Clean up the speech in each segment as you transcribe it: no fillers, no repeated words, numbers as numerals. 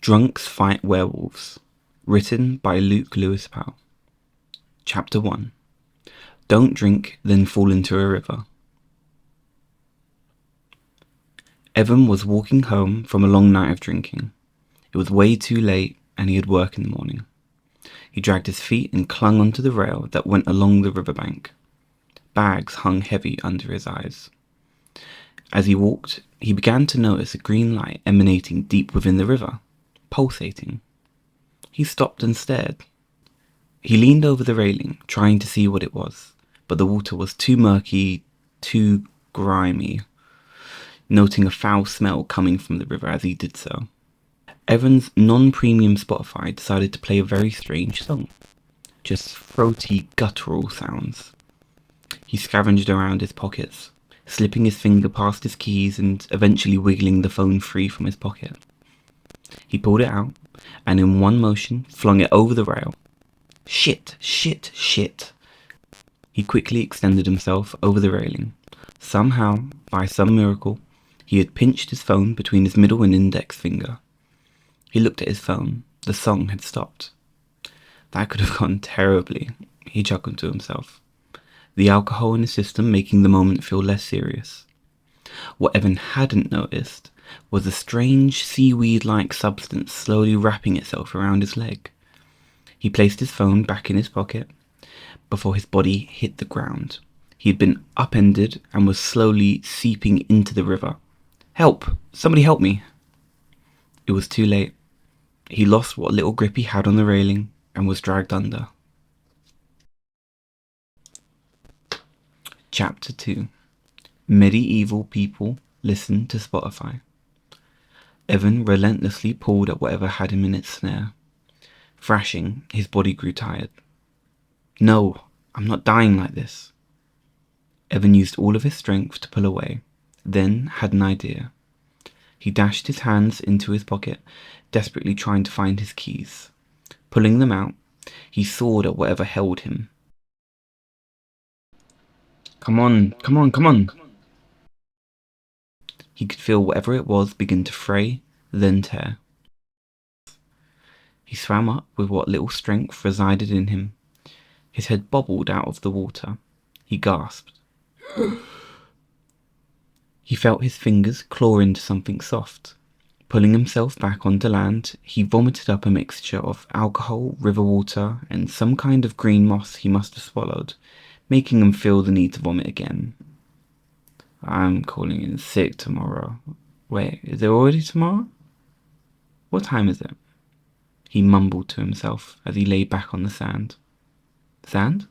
Drunks Fight Werewolves, written by Luke Lewis Powell. Chapter 1. Don't drink, then fall into a river. Evan was walking home from a long night of drinking. It was way too late and he had work in the morning. He dragged his feet and clung onto the rail that went along the riverbank. Bags hung heavy under his eyes. As he walked, he began to notice a green light emanating deep within the river, pulsating. He stopped and stared. He leaned over the railing, trying to see what it was, but the water was too murky, too grimy, noting a foul smell coming from the river as he did so. Evan's non-premium Spotify decided to play a very strange song. Just throaty, guttural sounds. He scavenged around his pockets, slipping his finger past his keys and eventually wiggling the phone free from his pocket. He pulled it out, and in one motion flung it over the rail. Shit, shit, shit. He quickly extended himself over the railing. Somehow, by some miracle, he had pinched his phone between his middle and index finger. He looked at his phone. The song had stopped. That could have gone terribly, he chuckled to himself, the alcohol in his system making the moment feel less serious. What Evan hadn't noticed was a strange seaweed-like substance slowly wrapping itself around his leg. He placed his phone back in his pocket before his body hit the ground. He had been upended and was slowly seeping into the river. Help! Somebody help me! It was too late. He lost what little grip he had on the railing and was dragged under. Chapter 2. Medieval people listen to Spotify. Evan relentlessly pulled at whatever had him in its snare. Thrashing, his body grew tired. No, I'm not dying like this. Evan used all of his strength to pull away, then had an idea. He dashed his hands into his pocket, desperately trying to find his keys. Pulling them out, he sawed at whatever held him. Come on, come on, come on! He could feel whatever it was begin to fray, then tear. He swam up with what little strength resided in him. His head bobbled out of the water. He gasped. He felt his fingers claw into something soft. Pulling himself back onto land, he vomited up a mixture of alcohol, river water, and some kind of green moss he must have swallowed, making him feel the need to vomit again. I'm calling in sick tomorrow. Wait, is it already tomorrow? What time is it? He mumbled to himself as he lay back on the sand. Sand?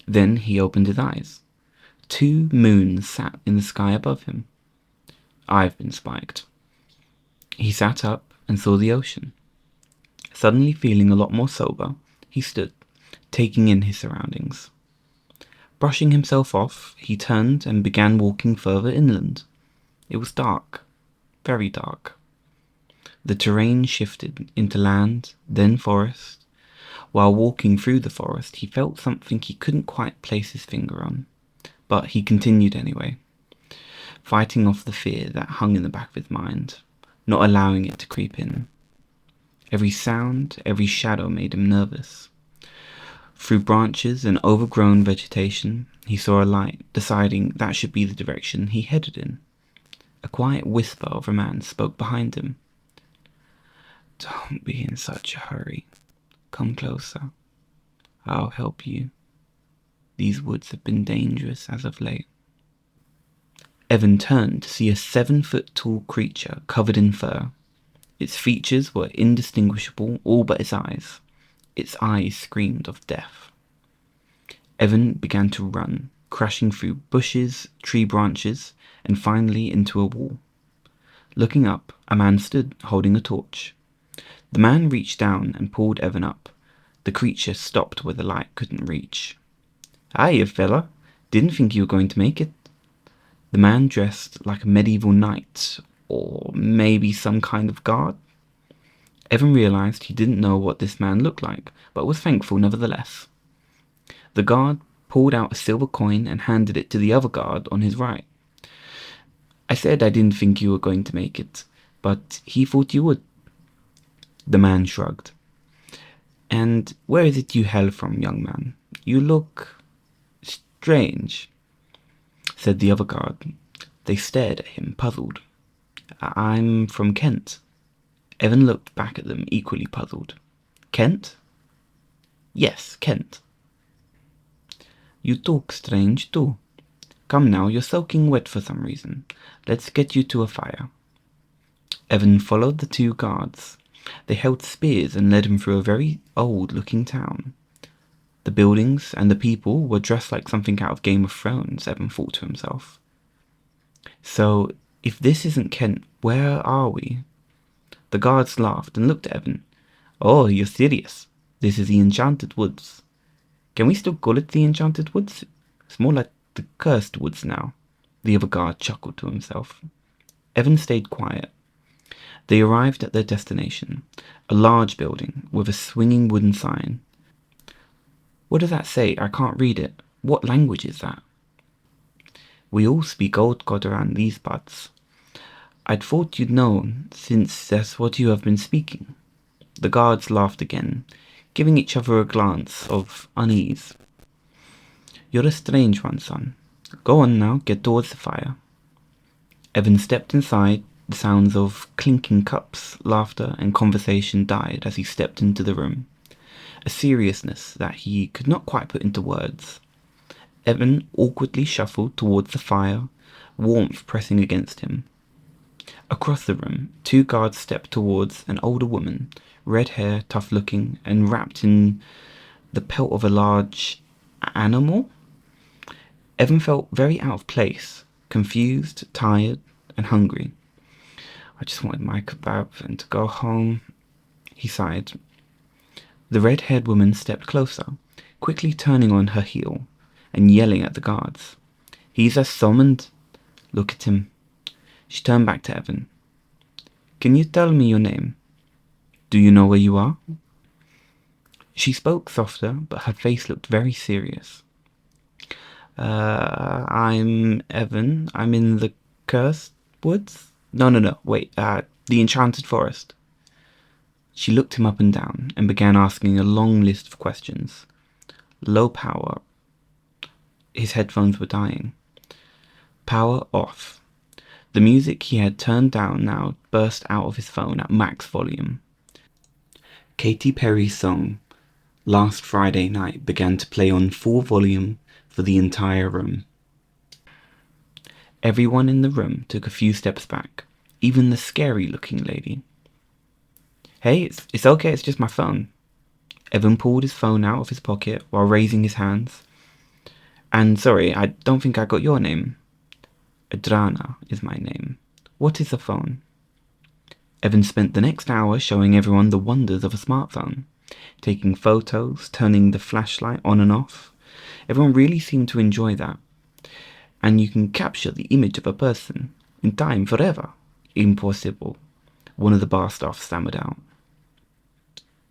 Then he opened his eyes. 2 moons sat in the sky above him. I've been spiked. He sat up and saw the ocean. Suddenly feeling a lot more sober, he stood, taking in his surroundings. Brushing himself off, he turned and began walking further inland. It was dark, very dark. The terrain shifted into land, then forest. While walking through the forest, he felt something he couldn't quite place his finger on. But he continued anyway, fighting off the fear that hung in the back of his mind, not allowing it to creep in. Every sound, every shadow made him nervous. Through branches and overgrown vegetation, he saw a light, deciding that should be the direction he headed in. A quiet whisper of a man spoke behind him. Don't be in such a hurry. Come closer. I'll help you. These woods have been dangerous as of late. Evan turned to see a 7-foot-tall creature covered in fur. Its features were indistinguishable, all but its eyes. Its eyes screamed of death. Evan began to run, crashing through bushes, tree branches, and finally into a wall. Looking up, a man stood holding a torch. The man reached down and pulled Evan up. The creature stopped where the light couldn't reach. Hiya, fella. Didn't think you were going to make it. The man dressed like a medieval knight, or maybe some kind of guard. Evan realized he didn't know what this man looked like, but was thankful nevertheless. The guard pulled out a silver coin and handed it to the other guard on his right. I said I didn't think you were going to make it, but he thought you would. The man shrugged. And where is it you hail from, young man? You look strange, said the other guard. They stared at him, puzzled. I'm from Kent. Evan looked back at them, equally puzzled. Kent? Yes, Kent. You talk strange too. Come now, you're soaking wet for some reason. Let's get you to a fire. Evan followed the two guards. They held spears and led him through a very old-looking town. The buildings and the people were dressed like something out of Game of Thrones, Evan thought to himself. So, if this isn't Kent, where are we? The guards laughed and looked at Evan. Oh, you're serious. This is the Enchanted Woods. Can we still call it the Enchanted Woods? It's more like the Cursed Woods now. The other guard chuckled to himself. Evan stayed quiet. They arrived at their destination, a large building with a swinging wooden sign. What does that say? I can't read it. What language is that? We all speak Old God around these parts. I'd thought you'd known, since that's what you have been speaking. The guards laughed again, giving each other a glance of unease. You're a strange one, son. Go on now, get towards the fire. Evan stepped inside. The sounds of clinking cups, laughter, and conversation died as he stepped into the room, a seriousness that he could not quite put into words. Evan awkwardly shuffled towards the fire, warmth pressing against him. Across the room, two guards stepped towards an older woman, red hair, tough-looking, and wrapped in the pelt of a large animal. Evan felt very out of place, confused, tired, and hungry. I just wanted my kebab and to go home, he sighed. The red-haired woman stepped closer, quickly turning on her heel and yelling at the guards. He's as summoned. Look at him. She turned back to Evan. Can you tell me your name? Do you know where you are? She spoke softer, but her face looked very serious. I'm Evan. I'm in the Cursed Woods? No, wait, the Enchanted Forest. She looked him up and down and began asking a long list of questions. Low power. His headphones were dying. Power off. The music he had turned down now burst out of his phone at max volume. Katy Perry's song, Last Friday Night, began to play on full volume for the entire room. Everyone in the room took a few steps back, even the scary-looking lady. Hey, it's okay, it's just my phone. Evan pulled his phone out of his pocket while raising his hands. And sorry, I don't think I got your name. Adrana is my name. What is a phone? Evan spent the next hour showing everyone the wonders of a smartphone, taking photos, turning the flashlight on and off. Everyone really seemed to enjoy that. And you can capture the image of a person in time forever. Impossible, one of the bar staff stammered out.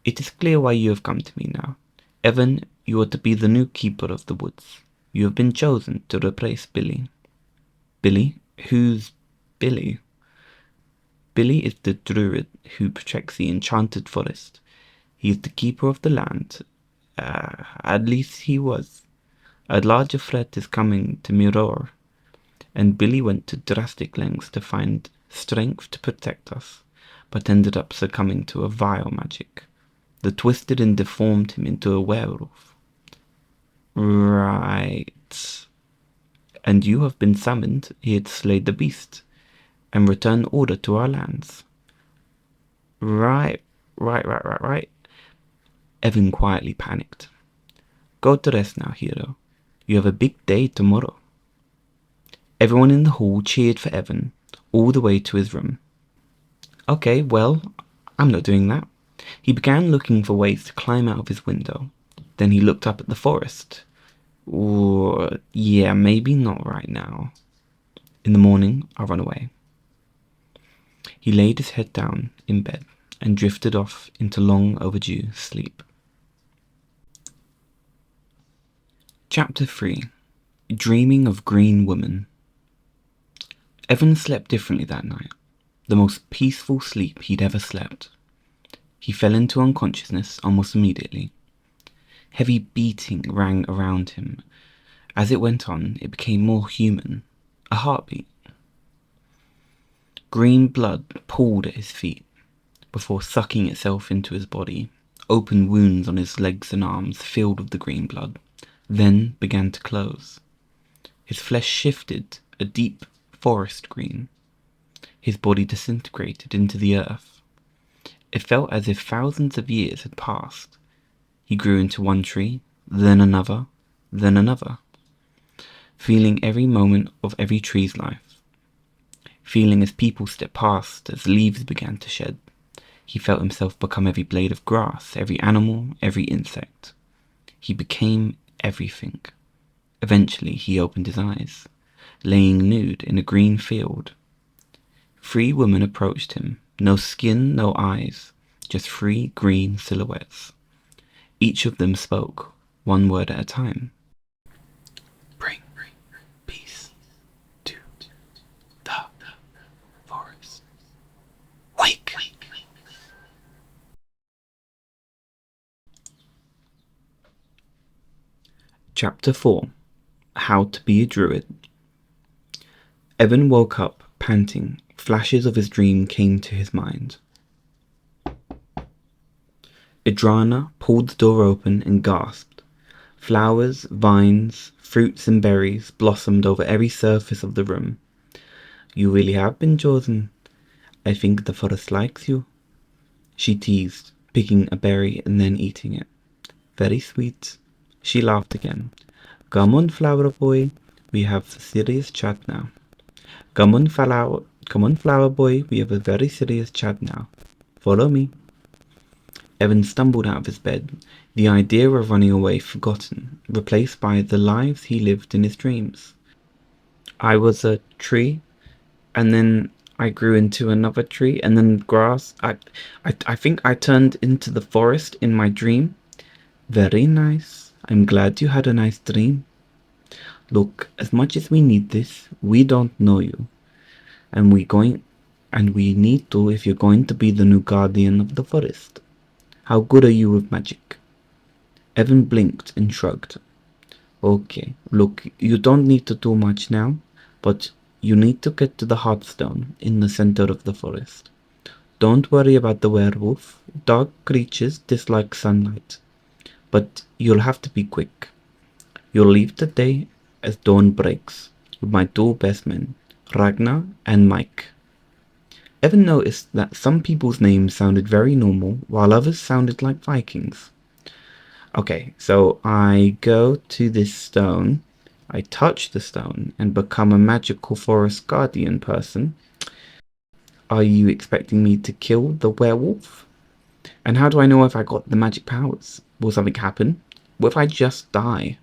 It is clear why you have come to me now. Evan, you are to be the new keeper of the woods. You have been chosen to replace Billy. Billy? Who's Billy? Billy is the druid who protects the enchanted forest. He is the keeper of the land. At least he was. A larger threat is coming to Mirror, and Billy went to drastic lengths to find strength to protect us, but ended up succumbing to a vile magic that twisted and deformed him into a werewolf. Right. And you have been summoned here to slay the beast and return order to our lands. Right. Evan quietly panicked. Go to rest now, hero. You have a big day tomorrow. Everyone in the hall cheered for Evan, all the way to his room. Okay, well, I'm not doing that. He began looking for ways to climb out of his window. Then he looked up at the forest. Or, yeah, maybe not right now. In the morning, I'll run away. He laid his head down in bed and drifted off into long overdue sleep. Chapter 3. Dreaming of Green Women. Evan slept differently that night, the most peaceful sleep he'd ever slept. He fell into unconsciousness almost immediately. Heavy beating rang around him. As it went on, it became more human. A heartbeat. Green blood pooled at his feet before sucking itself into his body. Open wounds on his legs and arms filled with the green blood, then began to close. His flesh shifted a deep forest green. His body disintegrated into the earth. It felt as if thousands of years had passed. He grew into one tree, then another, feeling every moment of every tree's life. Feeling as people stepped past, as leaves began to shed. He felt himself become every blade of grass, every animal, every insect. He became everything. Eventually he opened his eyes, laying nude in a green field. 3 women approached him, no skin, no eyes, just 3 green silhouettes. Each of them spoke, one word at a time. Bring peace to the forest. Wake! Chapter 4. How to be a Druid. Evan woke up, panting. Flashes of his dream came to his mind. Idrana pulled the door open and gasped. Flowers, vines, fruits and berries blossomed over every surface of the room. You really have been chosen. I think the forest likes you, she teased, picking a berry and then eating it. Very sweet. She laughed again. Come on, flower boy. We have a serious chat now. Come on, flower boy. We have a very serious chat now. Follow me. Evan stumbled out of his bed, the idea of running away forgotten, replaced by the lives he lived in his dreams. I was a tree, and then I grew into another tree, and then grass. I think I turned into the forest in my dream. Very nice. I'm glad you had a nice dream. Look, as much as we need this, we don't know you, and we need to if you're going to be the new guardian of the forest. How good are you with magic? Evan blinked and shrugged. Okay, look, you don't need to do much now, but you need to get to the hearthstone in the center of the forest. Don't worry about the werewolf. Dark creatures dislike sunlight, but you'll have to be quick. You'll leave today as dawn breaks with my 2 best men, Ragnar and Mike. Evan noticed that some people's names sounded very normal, while others sounded like Vikings. Okay, so I go to this stone, I touch the stone, and become a magical forest guardian person. Are you expecting me to kill the werewolf? And how do I know if I got the magic powers? Will something happen? What if I just die?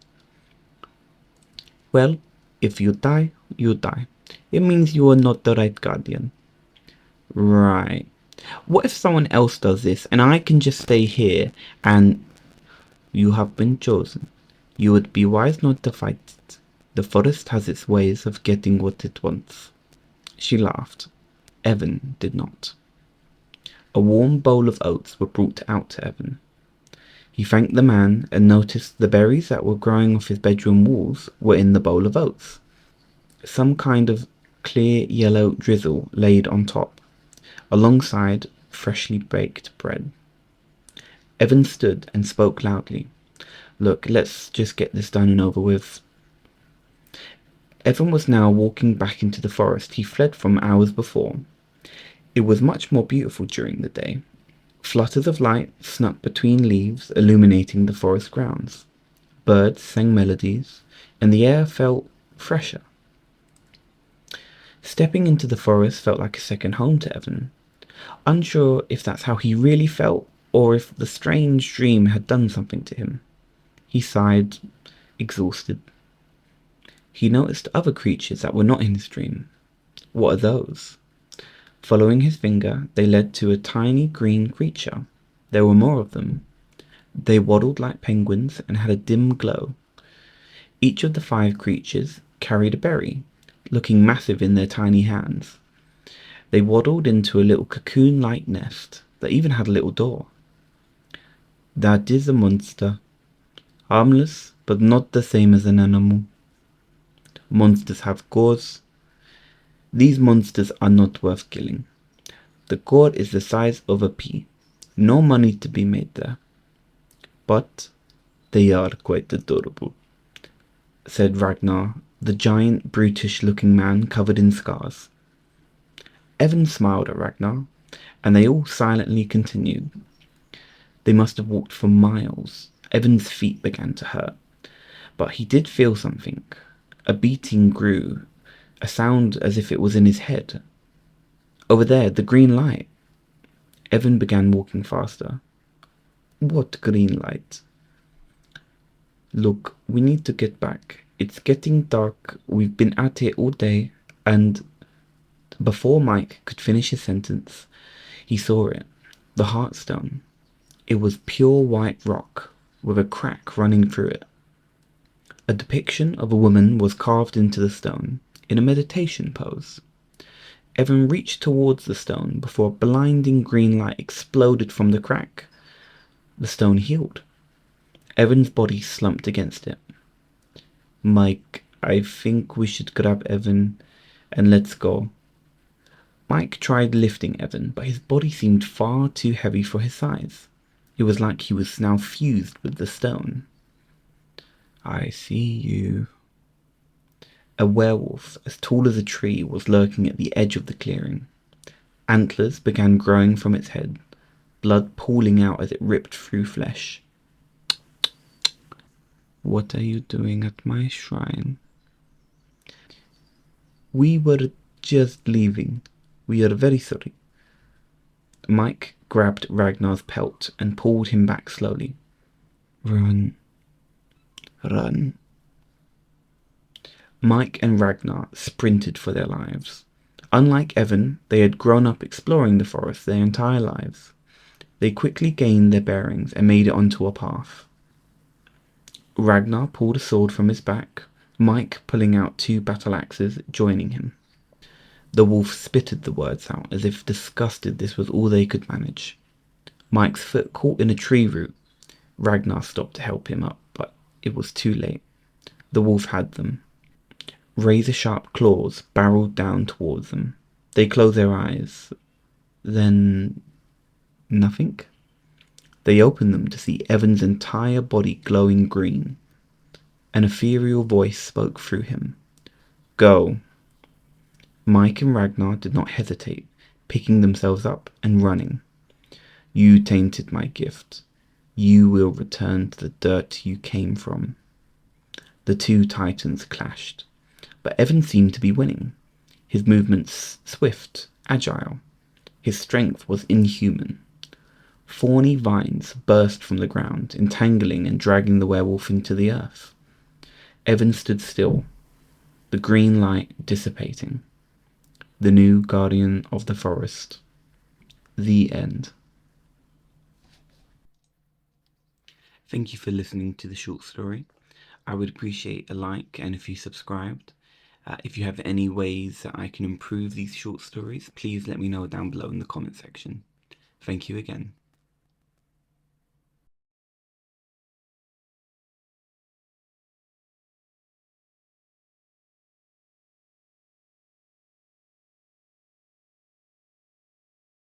Well, if you die, you die. It means you are not the right guardian. Right. What if someone else does this and I can just stay here and you have been chosen? You would be wise not to fight it. The forest has its ways of getting what it wants. She laughed. Evan did not. A warm bowl of oats were brought out to Evan. He thanked the man and noticed the berries that were growing off his bedroom walls were in the bowl of oats. Some kind of clear yellow drizzle laid on top, alongside freshly baked bread. Evan stood and spoke loudly. Look, let's just get this done and over with. Evan was now walking back into the forest he fled from hours before. It was much more beautiful during the day. Flutters of light snuck between leaves, illuminating the forest grounds. Birds sang melodies, and the air felt fresher. Stepping into the forest felt like a second home to Evan. Unsure if that's how he really felt, or if the strange dream had done something to him. He sighed, exhausted. He noticed other creatures that were not in his dream. What are those? Following his finger, they led to a tiny green creature. There were more of them. They waddled like penguins and had a dim glow. Each of the 5 creatures carried a berry, looking massive in their tiny hands. They waddled into a little cocoon-like nest. that even had a little door. That is a monster. Harmless, but not the same as an animal. Monsters have gores. These monsters are not worth killing. The gore is the size of a pea. No money to be made there. But they are quite adorable, said Ragnar, the giant, brutish-looking man covered in scars. Evan smiled at Ragnar, and they all silently continued. They must have walked for miles. Evan's feet began to hurt, but he did feel something. A beating grew, a sound as if it was in his head. Over there, the green light. Evan began walking faster. What green light? Look, we need to get back. It's getting dark. We've been out here all day, and before Mike could finish his sentence, he saw it. The Heartstone. It was pure white rock, with a crack running through it. A depiction of a woman was carved into the stone, in a meditation pose. Evan reached towards the stone before a blinding green light exploded from the crack. The stone healed. Evan's body slumped against it. Mike, I think we should grab Evan and let's go. Mike tried lifting Evan, but his body seemed far too heavy for his size. It was like he was now fused with the stone. I see you. A werewolf, as tall as a tree, was lurking at the edge of the clearing. Antlers began growing from its head, blood pooling out as it ripped through flesh. What are you doing at my shrine? We were just leaving. We are very sorry. Mike grabbed Ragnar's pelt and pulled him back slowly. Run. Run. Mike and Ragnar sprinted for their lives. Unlike Evan, they had grown up exploring the forest their entire lives. They quickly gained their bearings and made it onto a path. Ragnar pulled a sword from his back, Mike pulling out 2 battle axes, joining him. The wolf spitted the words out as if disgusted this was all they could manage. Mike's foot caught in a tree root. Ragnar stopped to help him up, but it was too late. The wolf had them. Razor-sharp claws barreled down towards them. They closed their eyes. Then nothing. They opened them to see Evan's entire body glowing green. An ethereal voice spoke through him. Go. Mike and Ragnar did not hesitate, picking themselves up and running. You tainted my gift. You will return to the dirt you came from. The 2 titans clashed, but Evan seemed to be winning. His movements swift, agile. His strength was inhuman. Thorny vines burst from the ground, entangling and dragging the werewolf into the earth. Evan stood still, the green light dissipating. The new guardian of the forest. The end. Thank you for listening to the short story. I would appreciate a like and if you subscribed. If you have any ways that I can improve these short stories, please let me know down below in the comment section. Thank you again.